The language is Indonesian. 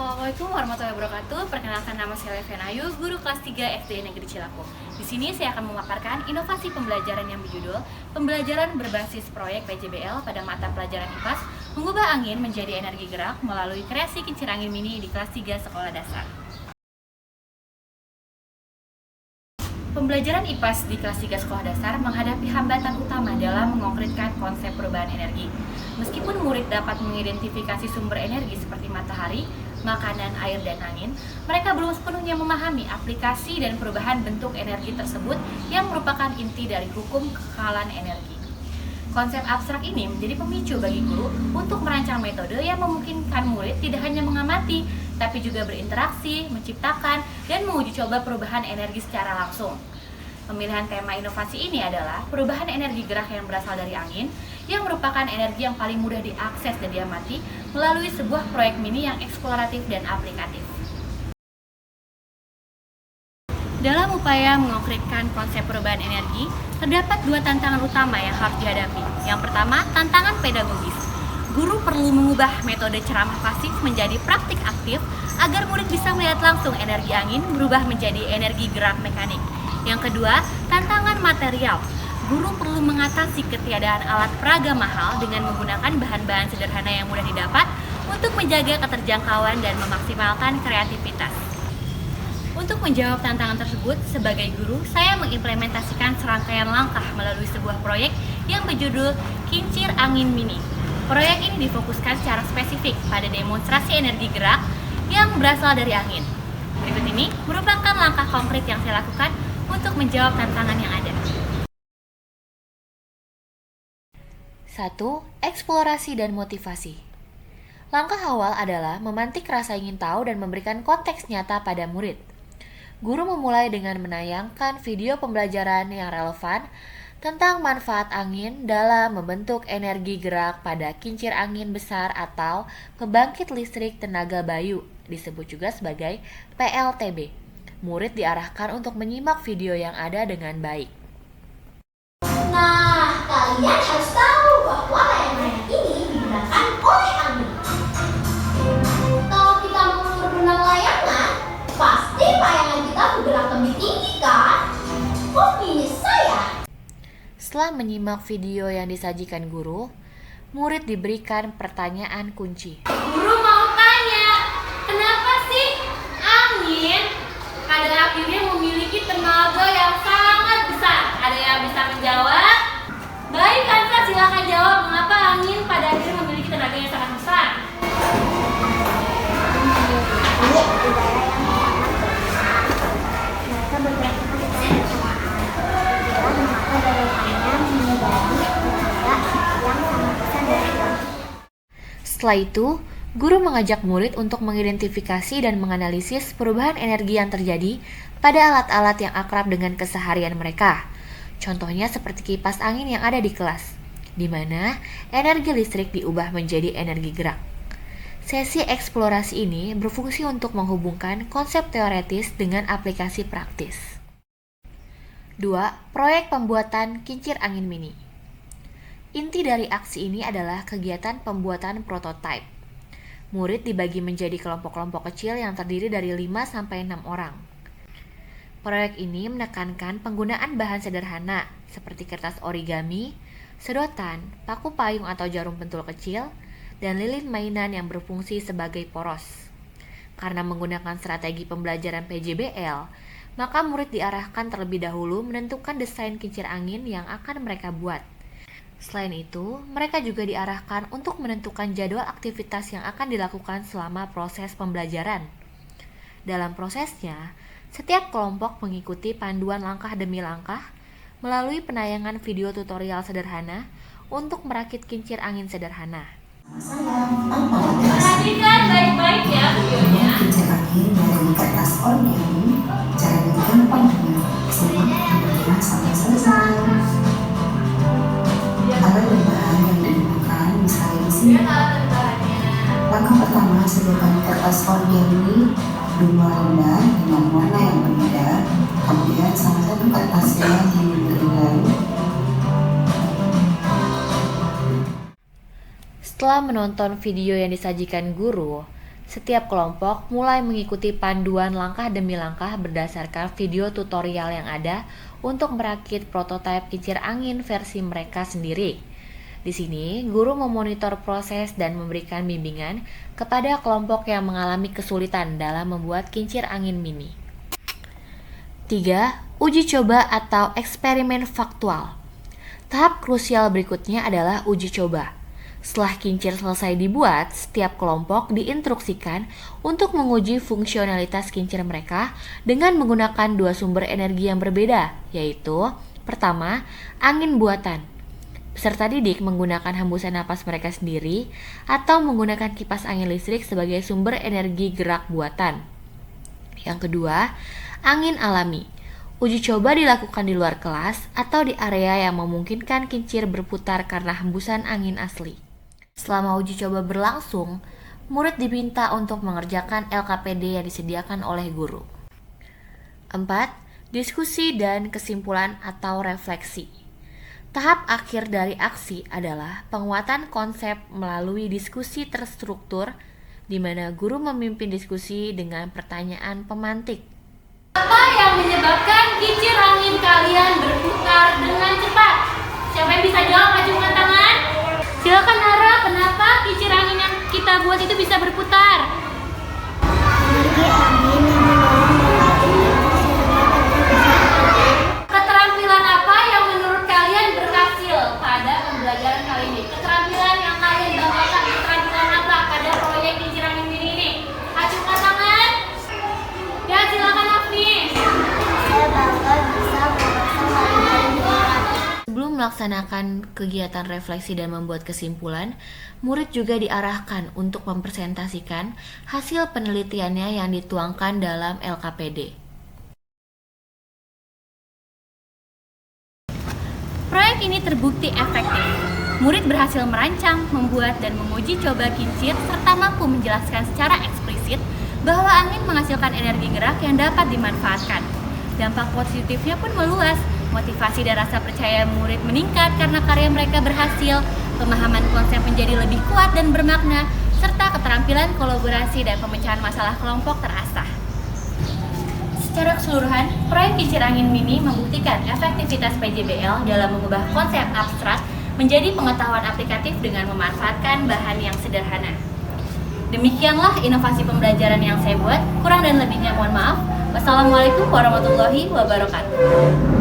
Assalamualaikum warahmatullahi wabarakatuh. Perkenalkan, nama saya Levian Ayu, guru kelas 3 SD Negeri Cilaku. Di sini saya akan memaparkan inovasi pembelajaran yang berjudul Pembelajaran Berbasis Proyek PJBL pada mata pelajaran IPAS, mengubah angin menjadi energi gerak melalui kreasi kincir angin mini di kelas 3 sekolah dasar. Pembelajaran IPAS di kelas 3 sekolah dasar menghadapi hambatan utama dalam mengkonkretkan konsep perubahan energi. Meskipun murid dapat mengidentifikasi sumber energi seperti matahari, makanan, air, dan angin, mereka belum sepenuhnya memahami aplikasi dan perubahan bentuk energi tersebut yang merupakan inti dari hukum kekekalan energi. Konsep abstrak ini menjadi pemicu bagi guru untuk merancang metode yang memungkinkan murid tidak hanya mengamati, tapi juga berinteraksi, menciptakan, dan menguji coba perubahan energi secara langsung. Pemilihan tema inovasi ini adalah perubahan energi gerak yang berasal dari angin, yang merupakan energi yang paling mudah diakses dan diamati melalui sebuah proyek mini yang eksploratif dan aplikatif. Dalam upaya mengonkretkan konsep perubahan energi, terdapat dua tantangan utama yang harus dihadapi. Yang pertama, tantangan pedagogis. Guru perlu mengubah metode ceramah pasif menjadi praktik aktif agar murid bisa melihat langsung energi angin berubah menjadi energi gerak mekanik. Yang kedua, tantangan material. Guru perlu mengatasi ketiadaan alat peraga mahal dengan menggunakan bahan-bahan sederhana yang mudah didapat untuk menjaga keterjangkauan dan memaksimalkan kreativitas. Untuk menjawab tantangan tersebut, sebagai guru, saya mengimplementasikan serangkaian langkah melalui sebuah proyek yang berjudul Kincir Angin Mini. Proyek ini difokuskan secara spesifik pada demonstrasi energi gerak yang berasal dari angin. Berikut ini merupakan langkah konkret yang saya lakukan untuk menjawab tantangan yang ada. 1. Eksplorasi dan motivasi. Langkah awal adalah memantik rasa ingin tahu dan memberikan konteks nyata pada murid. Guru memulai dengan menayangkan video pembelajaran yang relevan tentang manfaat angin dalam membentuk energi gerak pada kincir angin besar atau pembangkit listrik tenaga bayu, disebut juga sebagai PLTB. Murid diarahkan untuk menyimak video yang ada dengan baik. Nah, kalian harus tahu bahwa layang-layang ini digunakan oleh angin. Kalau kita mau berenang layangan, pasti layangan kita bergerak lebih tinggi kan? Opini saya. Setelah menyimak video yang disajikan guru, murid diberikan pertanyaan kunci. Guru mau tanya, kenapa sih angin pada akhirnya memiliki tenaga yang sangat besar? Ada yang bisa menjawab? Baik, Kansa, silakan jawab mengapa angin pada akhirnya memiliki tenaga yang sangat besar. Setelah itu, guru mengajak murid untuk mengidentifikasi dan menganalisis perubahan energi yang terjadi pada alat-alat yang akrab dengan keseharian mereka. Contohnya seperti kipas angin yang ada di kelas, di mana energi listrik diubah menjadi energi gerak. Sesi eksplorasi ini berfungsi untuk menghubungkan konsep teoretis dengan aplikasi praktis. 2. Proyek pembuatan kincir angin mini. Inti dari aksi ini adalah kegiatan pembuatan prototipe. Murid dibagi menjadi kelompok-kelompok kecil yang terdiri dari 5-6 orang. Proyek ini menekankan penggunaan bahan sederhana seperti kertas origami, sedotan, paku payung atau jarum pentul kecil, dan lilin mainan yang berfungsi sebagai poros. Karena menggunakan strategi pembelajaran PJBL, maka murid diarahkan terlebih dahulu menentukan desain kincir angin yang akan mereka buat. Selain itu, mereka juga diarahkan untuk menentukan jadwal aktivitas yang akan dilakukan selama proses pembelajaran. Dalam prosesnya, setiap kelompok mengikuti panduan langkah demi langkah melalui penayangan video tutorial sederhana untuk merakit kincir angin sederhana. Perhatikan baik-baik ya videonya. Kincir angin dari kertas origami, jangan gampang simak sampai selesai. Alat dan bahan yang digunakan misalnya di sini. Langkah pertama, sediakan kertas origami 2 lembar dengan warna yang berbeda. Kemudian salah satu kertasnya diberikan. Setelah menonton video yang disajikan guru, Setiap kelompok mulai mengikuti panduan langkah demi langkah berdasarkan video tutorial yang ada untuk merakit prototipe kincir angin versi mereka sendiri. Di sini, guru memonitor proses dan memberikan bimbingan kepada kelompok yang mengalami kesulitan dalam membuat kincir angin mini. 3. Uji coba atau eksperimen faktual. Tahap krusial berikutnya adalah uji coba. Setelah kincir selesai dibuat, setiap kelompok diinstruksikan untuk menguji fungsionalitas kincir mereka dengan menggunakan dua sumber energi yang berbeda, yaitu pertama, angin buatan. Peserta didik menggunakan hembusan napas mereka sendiri atau menggunakan kipas angin listrik sebagai sumber energi gerak buatan. Yang kedua, angin alami. Uji coba dilakukan di luar kelas atau di area yang memungkinkan kincir berputar karena hembusan angin asli. Selama uji coba berlangsung, murid diminta untuk mengerjakan LKPD yang disediakan oleh guru. 4. Diskusi dan kesimpulan atau refleksi. Tahap akhir dari aksi adalah penguatan konsep melalui diskusi terstruktur, di mana guru memimpin diskusi dengan pertanyaan pemantik. Apa yang menyebabkan kincir angin kalian berputar dengan cepat? Siapa yang bisa jawab? Acungkan tangan. Silakan Nara, kenapa kincir angin yang kita buat itu bisa berputar? Energi angin yang Keterampilan apa yang menurut kalian berhasil pada pembelajaran kali ini? Keterampilan yang kalian banggakan, keterampilan apa pada proyek kincir angin ini? Acungkan tangan. Ya, silakan Afni. saya bangga bisa memasang layang-layang di orang. Sebelum melaksanakan kegiatan refleksi dan membuat kesimpulan, murid juga diarahkan untuk mempresentasikan hasil penelitiannya yang dituangkan dalam LKPD. Proyek ini terbukti efektif. Murid berhasil merancang, membuat, dan menguji coba kincir serta mampu menjelaskan secara eksplisit bahwa angin menghasilkan energi gerak yang dapat dimanfaatkan. Dampak positifnya pun meluas. Motivasi dan rasa percaya murid meningkat karena karya mereka berhasil, pemahaman konsep menjadi lebih kuat dan bermakna, serta keterampilan kolaborasi dan pemecahan masalah kelompok terasah. Secara keseluruhan, proyek kincir angin mini membuktikan efektivitas PJBL dalam mengubah konsep abstrak menjadi pengetahuan aplikatif dengan memanfaatkan bahan yang sederhana. Demikianlah inovasi pembelajaran yang saya buat. Kurang dan lebihnya mohon maaf. Wassalamualaikum warahmatullahi wabarakatuh.